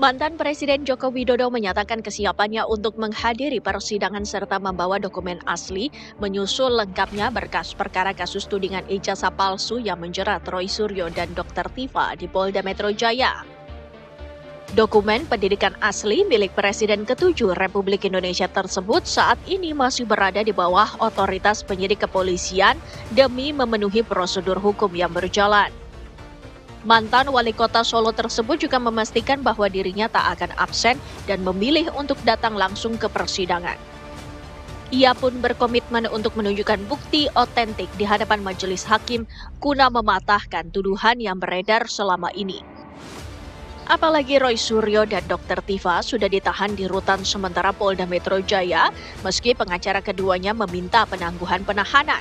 Mantan Presiden Joko Widodo menyatakan kesiapannya untuk menghadiri persidangan serta membawa dokumen asli menyusul lengkapnya berkas perkara kasus tudingan ijazah palsu yang menjerat Roy Suryo dan Dr. Tifa di Polda Metro Jaya. Dokumen pendidikan asli milik Presiden ke-7 Republik Indonesia tersebut saat ini masih berada di bawah otoritas penyidik kepolisian demi memenuhi prosedur hukum yang berjalan. Mantan wali kota Solo tersebut juga memastikan bahwa dirinya tak akan absen dan memilih untuk datang langsung ke persidangan. Ia pun berkomitmen untuk menunjukkan bukti otentik di hadapan majelis hakim guna mematahkan tuduhan yang beredar selama ini. Apalagi Roy Suryo dan Dr. Tifa sudah ditahan di rutan sementara Polda Metro Jaya meski pengacara keduanya meminta penangguhan penahanan.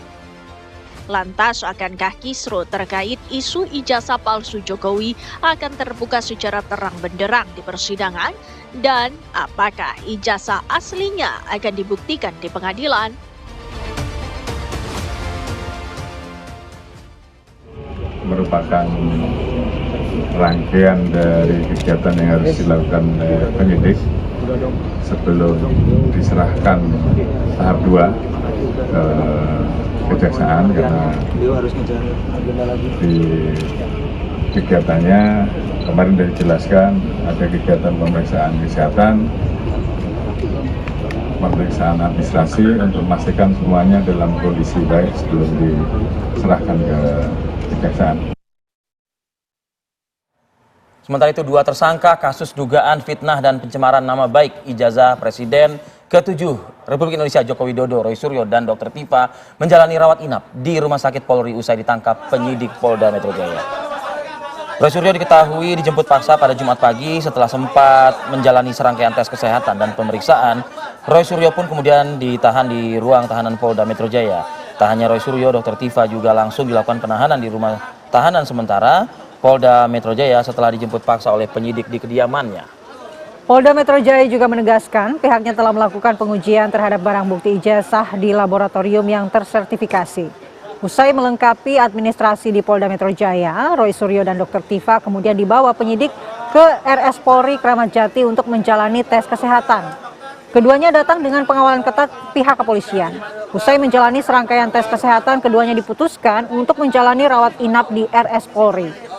Lantas, akankah kisruh terkait isu ijazah palsu Jokowi akan terbuka secara terang benderang di persidangan? Dan apakah ijazah aslinya akan dibuktikan di pengadilan? Merupakan rangkaian dari kegiatan yang harus dilakukan penyidik sebelum diserahkan tahap 2 ke kejaksaan, karena di kegiatannya kemarin sudah dijelaskan ada kegiatan pemeriksaan kesehatan, pemeriksaan administrasi untuk memastikan semuanya dalam kondisi baik sebelum diserahkan ke kejaksaan. Sementara itu, 2 tersangka kasus dugaan fitnah dan pencemaran nama baik ijazah Presiden ke-7 Republik Indonesia Joko Widodo, Roy Suryo, dan Dr. Tifa menjalani rawat inap di Rumah Sakit Polri usai ditangkap penyidik Polda Metro Jaya. Roy Suryo diketahui dijemput paksa pada Jumat pagi setelah sempat menjalani serangkaian tes kesehatan dan pemeriksaan. Roy Suryo pun kemudian ditahan di ruang tahanan Polda Metro Jaya. Tak hanya Roy Suryo, Dr. Tifa juga langsung dilakukan penahanan di rumah tahanan sementara Polda Metro Jaya setelah dijemput paksa oleh penyidik di kediamannya. Polda Metro Jaya juga menegaskan pihaknya telah melakukan pengujian terhadap barang bukti ijazah di laboratorium yang tersertifikasi. Usai melengkapi administrasi di Polda Metro Jaya, Roy Suryo dan Dr. Tifa kemudian dibawa penyidik ke RS Polri Kramat Jati untuk menjalani tes kesehatan. Keduanya datang dengan pengawalan ketat pihak kepolisian. Usai menjalani serangkaian tes kesehatan, keduanya diputuskan untuk menjalani rawat inap di RS Polri.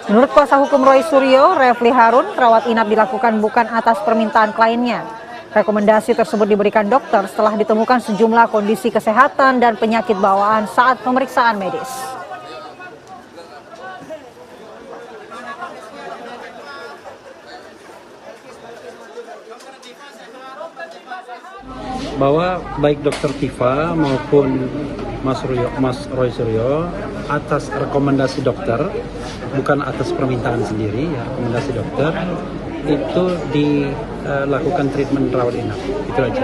Menurut kuasa hukum Roy Suryo, Refli Harun, rawat inap dilakukan bukan atas permintaan kliennya. Rekomendasi tersebut diberikan dokter setelah ditemukan sejumlah kondisi kesehatan dan penyakit bawaan saat pemeriksaan medis. Bahwa baik Dr. Tifa maupun Mas Roy Suryo atas rekomendasi dokter, bukan atas permintaan sendiri, ya, rekomendasi dokter itu dilakukan treatment rawat inap, itu aja.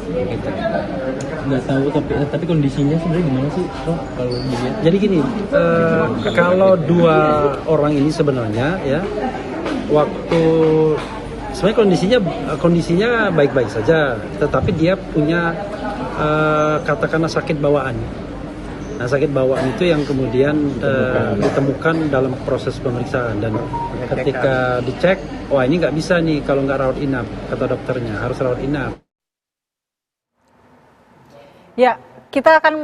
Gitu. Nggak tahu tapi kondisinya sebenarnya gimana sih, Prof? Kalau dilihat? Jadi gini, kalau 2 orang ini sebenarnya ya waktu sebenarnya kondisinya baik-baik saja, tetapi dia punya katakanlah sakit bawaan. Nah, sakit bawaan itu yang kemudian ditemukan dalam proses pemeriksaan, dan ketika dicek, wah ini nggak bisa nih kalau nggak rawat inap, kata dokternya harus rawat inap. Ya, kita akan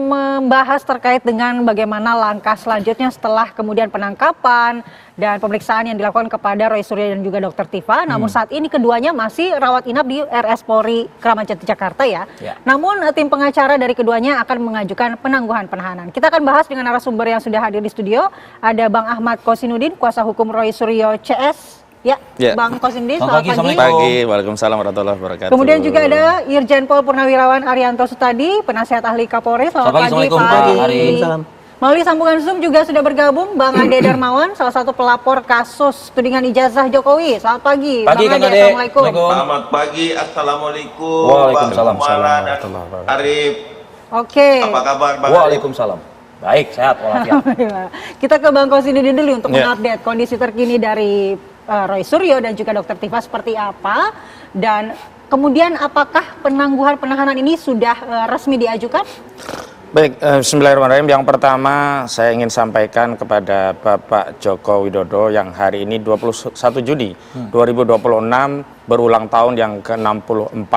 membahas terkait dengan bagaimana langkah selanjutnya setelah kemudian penangkapan dan pemeriksaan yang dilakukan kepada Roy Suryo dan juga Dr. Tifa. Namun saat ini keduanya masih rawat inap di RS Polri Kramat Jati Jakarta ya. Namun tim pengacara dari keduanya akan mengajukan penangguhan penahanan. Kita akan bahas dengan narasumber yang sudah hadir di studio. Ada Bang Ahmad Kosinudin, kuasa hukum Roy Suryo CS. Ya, Bang Kosinudin, selamat pagi. Waalaikumsalam warahmatullahi wabarakatuh. Kemudian juga ada Irjen Pol Purnawirawan Arianto Sutadi, penasihat ahli Kapolri. Selamat pagi, Pak. Melalui sambungan Zoom juga sudah bergabung Bang Ade Darmawan, salah satu pelapor kasus tudingan ijazah Jokowi. Selamat pagi, Bang Ade. Assalamualaikum. Selamat pagi, assalamualaikum. Waalaikumsalam. Arif. Oke. Apa kabar, Bang? Waalaikumsalam. Baik, sehat walafiat. Kita ke Bang Kosinudin dulu untuk mengupdate kondisi terkini dari Roy Suryo dan juga Dr. Tifa seperti apa, dan kemudian apakah penangguhan penahanan ini sudah resmi diajukan? Baik, bismillahirrahmanirrahim. Yang pertama saya ingin sampaikan kepada Bapak Joko Widodo yang hari ini 21 Juni 2026 berulang tahun yang ke-64.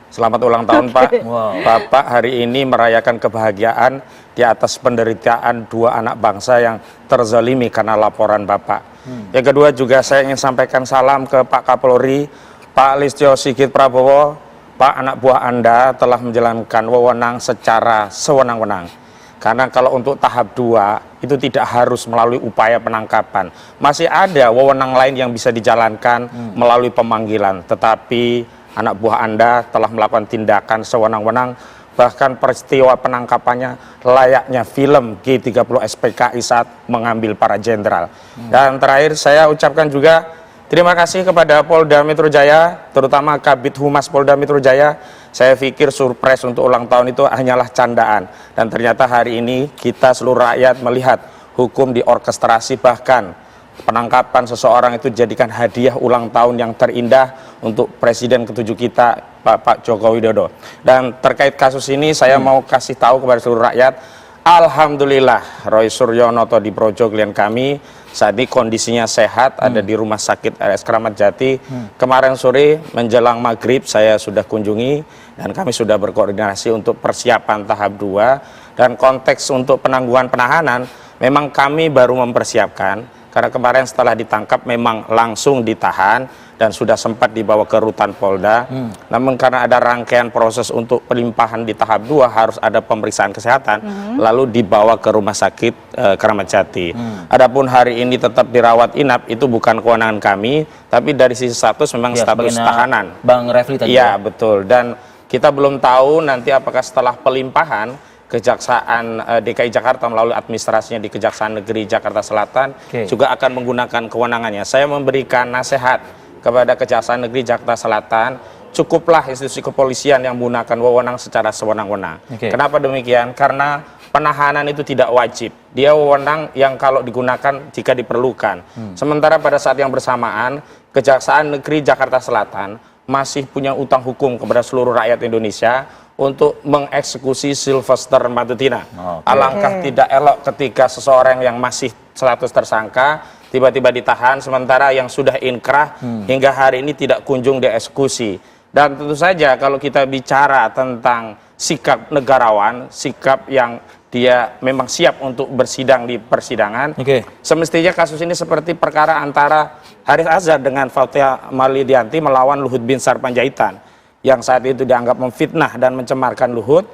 Selamat ulang tahun Pak. Wow. Bapak hari ini merayakan kebahagiaan di atas penderitaan dua anak bangsa yang terzalimi karena laporan Bapak. Yang kedua juga saya ingin sampaikan salam ke Pak Kapolri, Pak Listio Sigit Prabowo. Pak, anak buah Anda telah menjalankan wewenang secara sewenang-wenang. Karena kalau untuk tahap 2 itu tidak harus melalui upaya penangkapan. Masih ada wewenang lain yang bisa dijalankan melalui pemanggilan. Tetapi anak buah Anda telah melakukan tindakan sewenang-wenang. Bahkan peristiwa penangkapannya layaknya film G30 SPKI saat mengambil para jenderal. Dan terakhir saya ucapkan juga terima kasih kepada Polda Metro Jaya, terutama Kabid Humas Polda Metro Jaya. Saya pikir surprise untuk ulang tahun itu hanyalah candaan. Dan ternyata hari ini kita seluruh rakyat melihat hukum diorkestrasi, bahkan penangkapan seseorang itu dijadikan hadiah ulang tahun yang terindah untuk Presiden ke-7 kita, Bapak Joko Widodo. Dan terkait kasus ini saya mau kasih tahu kepada seluruh rakyat, alhamdulillah Roy Suryo Noto di Projo klien kami saat ini kondisinya sehat, ada di Rumah Sakit RS Kramat Jati. Kemarin sore menjelang maghrib saya sudah kunjungi dan kami sudah berkoordinasi untuk persiapan tahap 2. Dan konteks untuk penangguhan penahanan memang kami baru mempersiapkan, karena kemarin setelah ditangkap memang langsung ditahan dan sudah sempat dibawa ke rutan Polda. Namun karena ada rangkaian proses untuk pelimpahan di tahap 2 harus ada pemeriksaan kesehatan, lalu dibawa ke Rumah Sakit Kramat Jati. Adapun hari ini tetap dirawat inap itu bukan kewenangan kami, tapi dari sisi status memang status tahanan. Bang Refli tadi. Iya, betul. Dan kita belum tahu nanti apakah setelah pelimpahan Kejaksaan DKI Jakarta melalui administrasinya di Kejaksaan Negeri Jakarta Selatan juga akan menggunakan kewenangannya. Saya memberikan nasihat kepada Kejaksaan Negeri Jakarta Selatan, cukuplah institusi kepolisian yang menggunakan wewenang secara sewenang-wenang. Kenapa demikian? Karena penahanan itu tidak wajib. Dia wewenang yang kalau digunakan jika diperlukan. Sementara pada saat yang bersamaan, Kejaksaan Negeri Jakarta Selatan masih punya utang hukum kepada seluruh rakyat Indonesia untuk mengeksekusi Sylvester Matutina. Alangkah tidak elok ketika seseorang yang masih status tersangka tiba-tiba ditahan, sementara yang sudah inkrah hingga hari ini tidak kunjung dieksekusi. Dan tentu saja kalau kita bicara tentang sikap negarawan, sikap yang dia memang siap untuk bersidang di persidangan, semestinya kasus ini seperti perkara antara Haris Azhar dengan Fathia Maulidiyanti melawan Luhut Binsar Panjaitan, yang saat itu dianggap memfitnah dan mencemarkan Luhut,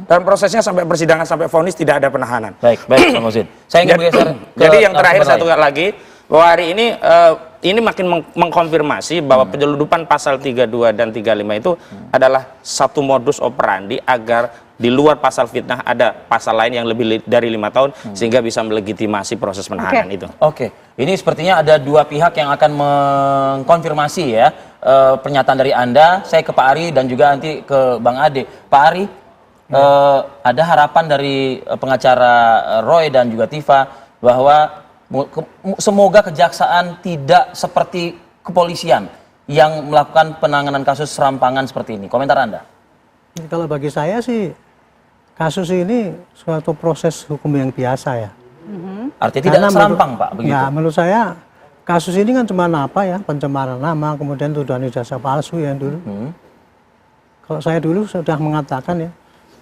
dan prosesnya sampai persidangan sampai vonis tidak ada penahanan. Baik, Bang Muhsin. Saya ingin bergeser ke jadi yang terakhir satu lagi, bahwa hari ini makin mengkonfirmasi bahwa penyeludupan pasal 32 dan 35 itu adalah satu modus operandi agar di luar pasal fitnah ada pasal lain yang lebih dari 5 tahun sehingga bisa melegitimasi proses penahanan itu. Ini sepertinya ada dua pihak yang akan mengkonfirmasi ya pernyataan dari Anda. Saya ke Pak Ari dan juga nanti ke Bang Ade. Pak Ari, ada harapan dari pengacara Roy dan juga Tifa bahwa semoga kejaksaan tidak seperti kepolisian yang melakukan penanganan kasus serampangan seperti ini. Komentar Anda? Kalau bagi saya sih kasus ini suatu proses hukum yang biasa ya. Artinya tidak serampang Pak? Begitu? Ya, menurut saya kasus ini kan cuma pencemaran nama, kemudian tuduhan ijazah palsu yang dulu. Kalau saya dulu sudah mengatakan ya,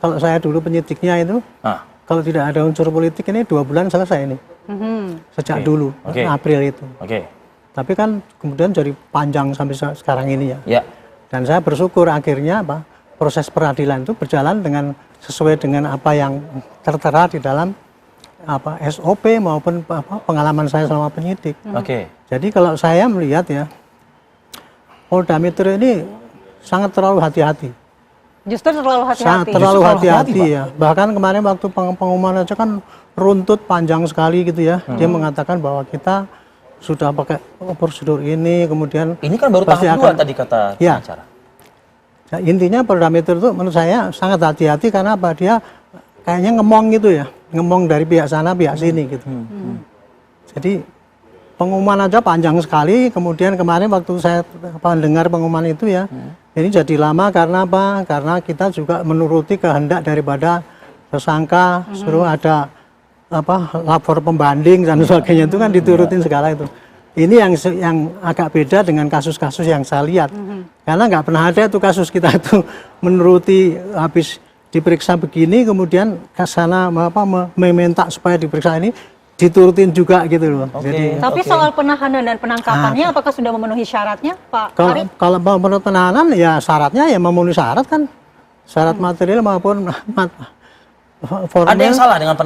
kalau saya dulu penyidiknya itu, kalau tidak ada unsur politik ini 2 bulan selesai ini. Sejak dulu, April itu. Tapi kan kemudian jadi panjang sampai sekarang ini ya. Dan saya bersyukur akhirnya proses peradilan itu berjalan dengan sesuai dengan apa yang tertera di dalam SOP maupun pengalaman saya selama penyidik. Jadi kalau saya melihat ya, Polda Metro ini sangat terlalu hati-hati. Justru terlalu hati-hati. Sangat terlalu hati-hati ya. Bahkan kemarin waktu pengumuman aja kan runtut panjang sekali gitu ya. Dia mengatakan bahwa kita sudah pakai prosedur ini, kemudian ini kan baru tahap 2 tadi kata pengacara. Nah, intinya Polda Metro itu menurut saya sangat hati-hati karena apa? Dia kayaknya ngemong gitu ya, ngemong dari pihak sana pihak sini gitu. Jadi pengumuman aja panjang sekali, kemudian kemarin waktu saya mendengar pengumuman itu ya, ini jadi lama karena apa? Karena kita juga menuruti kehendak daripada tersangka, suruh ada lapor pembanding dan sebagainya, itu kan diturutin segala itu. Ini yang agak beda dengan kasus-kasus yang saya lihat, karena nggak pernah ada tuh kasus kita itu menuruti habis diperiksa begini kemudian ke sana meminta supaya diperiksa ini diturutin juga gitu loh. Jadi, tapi soal penahanan dan penangkapannya apakah sudah memenuhi syaratnya, Pak Arief? Kalau menurut penahanan ya syaratnya ya memenuhi syarat kan, syarat material maupun formil. Ada yang salah dengan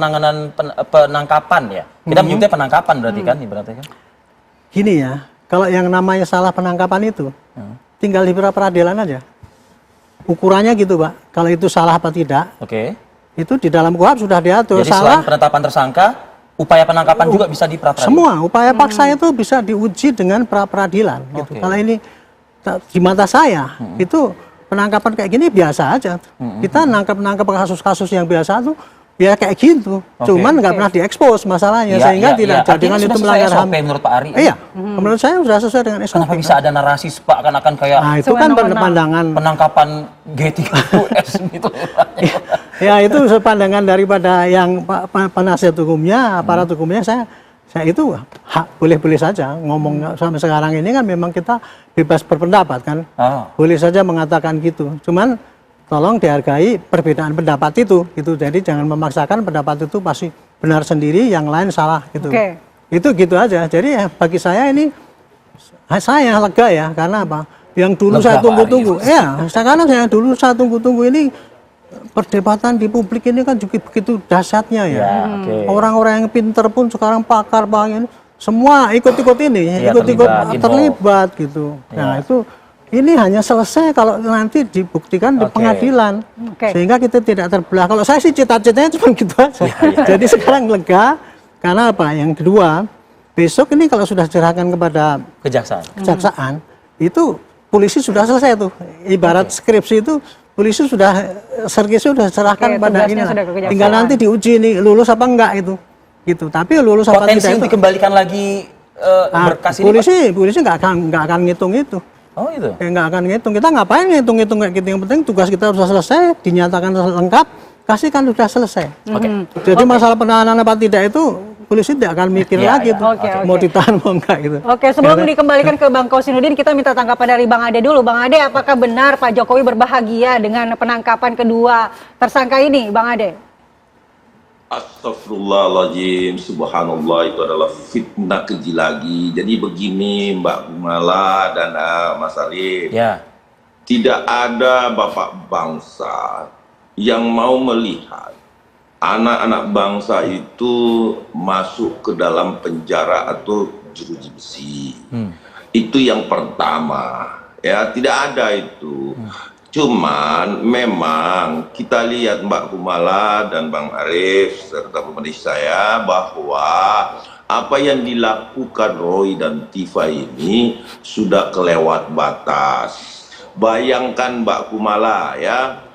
penangkapan ya? Kita menyebutnya penangkapan berarti kan, ibaratnya kan? Gini ya, kalau yang namanya salah penangkapan itu, tinggal di peradilan aja. Ukurannya gitu, Pak. Kalau itu salah apa tidak, itu di dalam KUHP sudah diatur. Jadi salah, selain penetapan tersangka, upaya penangkapan juga bisa di pra-peradilan? Semua, upaya paksa itu bisa diuji dengan pra-peradilan. Gitu. Kalau ini di mata saya, itu penangkapan kayak gini biasa aja. Kita nangkap kasus-kasus yang biasa tuh ya kayak gitu. Cuman nggak pernah diekspos masalahnya, sehingga tidak jadikan itu melanggar HAM. Menurut Pak Ari? Iya, menurut saya sudah sesuai dengan SOP. Kenapa bisa ada narasi seakan-akan kayak itu kan pandangan penangkapan G30S gitu? Ya itu pandangan daripada yang penasihat hukumnya, aparat hukumnya. Saya itu boleh-boleh saja ngomong sampai sekarang ini kan memang kita bebas berpendapat kan, boleh saja mengatakan gitu. Cuman tolong dihargai perbedaan pendapat itu, gitu. Jadi jangan memaksakan pendapat itu pasti benar sendiri, yang lain salah gitu. Itu gitu aja. Jadi ya, bagi saya ini saya lega ya, karena apa? Yang dulu saya tunggu-tunggu, sekarang saya dulu saya tunggu-tunggu ini. Perdebatan di publik ini kan juga begitu dahsyatnya ya. Orang-orang yang pinter pun sekarang pakar ini semua ikut-ikut ini, ikut-ikut terlibat gitu. Nah itu ini hanya selesai kalau nanti dibuktikan di pengadilan, sehingga kita tidak terbelah. Kalau saya sih cita-citanya cuma gitu aja. Jadi sekarang lega, karena apa? Yang kedua, besok ini kalau sudah diserahkan kepada kejaksaan, itu polisi sudah selesai tuh. Ibarat skripsi itu. Polisi sudah serahkan pada ini, tinggal nanti diuji nih lulus apa enggak itu, gitu. Tapi lulus apa tidak itu dikembalikan lagi berkas ini. Polisi nggak akan ngitung itu. Oh itu? Nggak akan ngitung. Kita ngapain ngitung kayak gitu? Yang penting tugas kita sudah selesai, dinyatakan lengkap, kasih kan sudah selesai. Jadi masalah penahanan apa tidak itu polisi tidak akan mikir lagi tuh, mau ditahan mau enggak gitu. Sebelum dikembalikan ke Bang Kosinudin, kita minta tanggapan dari Bang Ade dulu. Bang Ade, apakah benar Pak Jokowi berbahagia dengan penangkapan kedua tersangka ini, Bang Ade? Astagfirullahaladzim, subhanallah, itu adalah fitnah keji lagi. Jadi begini Mbak Kumala dan Mas Arief, tidak ada bapak bangsa yang mau melihat anak-anak bangsa itu masuk ke dalam penjara atau jeruji besi. Itu yang pertama, ya tidak ada itu. Cuman memang kita lihat Mbak Kumala dan Bang Arief serta pemerintah saya bahwa apa yang dilakukan Roy dan Tifa ini sudah kelewat batas. Bayangkan Mbak Kumala ya,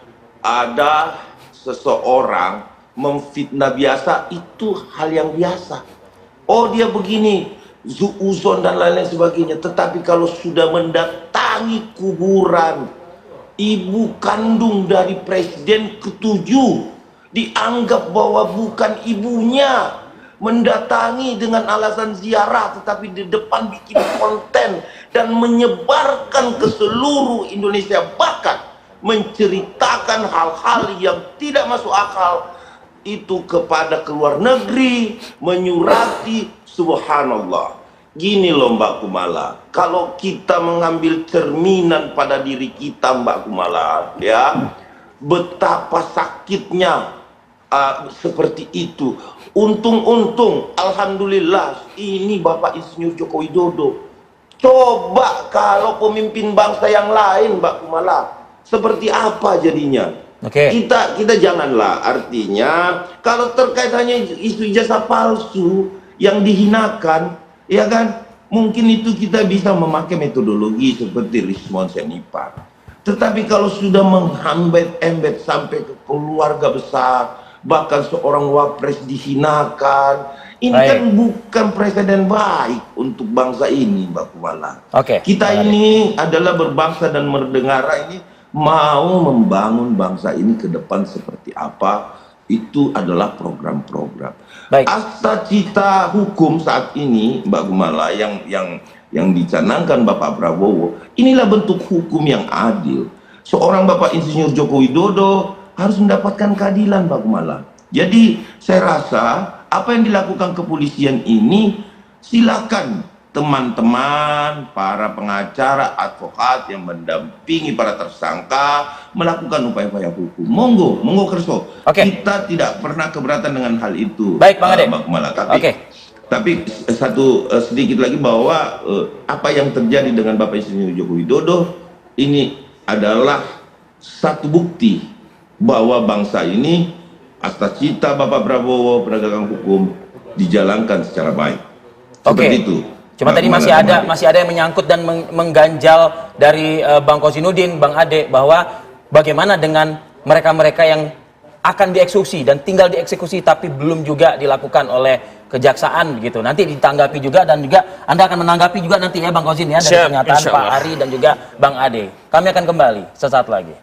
ada seseorang memfitnah biasa, itu hal yang biasa. Oh dia begini, zuuzon dan lain-lain sebagainya. Tetapi kalau sudah mendatangi kuburan ibu kandung dari presiden ke-7, dianggap bahwa bukan ibunya, mendatangi dengan alasan ziarah, tetapi di depan bikin konten dan menyebarkan ke seluruh Indonesia, bahkan menceritakan hal-hal yang tidak masuk akal itu kepada ke luar negeri, menyurati, subhanallah. Gini loh Mbak Kumala, kalau kita mengambil cerminan pada diri kita Mbak Kumala, ya, betapa sakitnya seperti itu. Untung-untung, alhamdulillah, ini Bapak Insinyur Joko Widodo. Coba kalau pemimpin bangsa yang lain Mbak Kumala, seperti apa jadinya? Kita janganlah, artinya kalau terkait hanya isu ijazah palsu yang dihinakan, ya kan, mungkin itu kita bisa memakai metodologi seperti Rismon Senipar. Tetapi kalau sudah menghambet-embet sampai ke keluarga besar, bahkan seorang wapres dihinakan, ini kan bukan presiden baik untuk bangsa ini Mbak Kumala. Kita ini adalah berbangsa dan bernegara ini mau membangun bangsa ini ke depan seperti apa, itu adalah program-program. Baik. Asta cita hukum saat ini, Mbak Gumala, yang dicanangkan Bapak Prabowo, inilah bentuk hukum yang adil. Seorang Bapak Insinyur Joko Widodo harus mendapatkan keadilan, Mbak Gumala. Jadi saya rasa apa yang dilakukan kepolisian ini, silakan teman-teman, para pengacara, advokat yang mendampingi para tersangka melakukan upaya-upaya hukum. Monggo kerso. Kita tidak pernah keberatan dengan hal itu. Baik, Bang Ade. Mbak Gumala. Tapi sedikit lagi bahwa apa yang terjadi dengan Bapak Insinyur Joko Widodo ini adalah satu bukti bahwa bangsa ini atas cita Bapak Prabowo penegakan hukum dijalankan secara baik. Seperti itu. Cuma tadi masih ada yang menyangkut dan mengganjal dari Bang Kozinudin, Bang Ade, bahwa bagaimana dengan mereka-mereka yang akan dieksekusi dan tinggal dieksekusi tapi belum juga dilakukan oleh kejaksaan begitu. Nanti ditanggapi juga dan juga Anda akan menanggapi juga nanti ya Bang Kozin ya dari pernyataan Pak Ari dan juga Bang Ade. Kami akan kembali sesaat lagi.